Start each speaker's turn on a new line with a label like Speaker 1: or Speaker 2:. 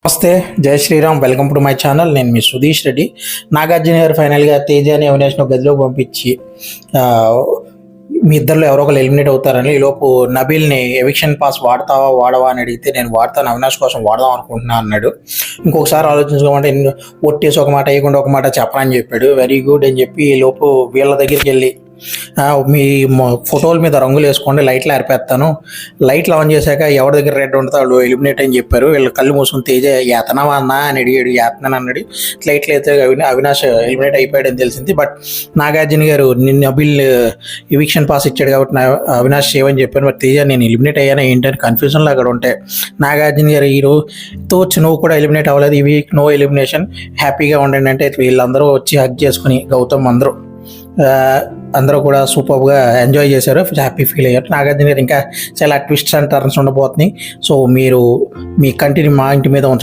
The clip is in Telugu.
Speaker 1: నమస్తే, జై Shriram. Welcome to my channel. నేను మీ సుధీష్ రెడ్డి. నాగార్జున గారు ఫైనల్గా తేజాని అవినాష్ను గదిలోకి పంపించి మీ ఇద్దరిలో ఎవరో ఒకరు ఎలిమినేట్ అవుతారని, ఈలోపు నబీల్ని ఎవిక్షన్ పాస్ వాడతావా వాడవా అని అడిగితే నేను వాడతాను, అవినాష్ కోసం వాడదాం అనుకుంటున్నా అన్నాడు. ఇంకొకసారి ఆలోచించుకోమంటే ఒట్టేసి ఒక మాట వేయకుండా ఒక మాట చెప్పనని చెప్పాడు. వెరీ గుడ్ అని చెప్పి ఈలోపు వీళ్ళ దగ్గరికి వెళ్ళి మీ ఫోటోల మీద రంగులు వేసుకోండి, లైట్లు ఆరిపేస్తాను, లైట్లు ఆన్ చేశాక ఎవరి దగ్గర రెడ్ ఉంటుందో వాళ్ళు ఎలిమినేట్ అని చెప్పారు. వీళ్ళు కళ్ళు మూసుకుని తేజ యాతనవా అన్నా అని అడిగాడు. యాతన అన్నాడు. లైట్లు అయితే అవినాష్ ఎలిమినేట్ అయిపోయాడని తెలిసింది. బట్ నాగార్జున గారు నిన్న నబిల్ ఎవిక్షన్ పాస్ ఇచ్చాడు కాబట్టి అవినాష్ చేయమని చెప్పాను. బట్ తేజ నేను ఎలిమినేట్ అయ్యాను ఏంటని కన్ఫ్యూజన్లో అక్కడ ఉంటే నాగార్జున గారు ఈరోజు నువ్వు కూడా ఎలిమినేట్ అవ్వలేదు, ఈ వీక్ నో ఎలిమినేషన్, హ్యాపీగా ఉండండి అంటే వీళ్ళందరూ వచ్చి హగ్ చేసుకుని గౌతమ్ అందరూ కూడా సూపర్గా ఎంజాయ్ చేశారు, హ్యాపీ ఫీల్ అయ్యారు. నాగార్జున గారు ఇంకా చాలా ట్విస్ట్స్ అండ్ టర్న్స్ ఉండబోతున్నాయి. సో మీరు మీ కంటిని మా ఇంటి మీద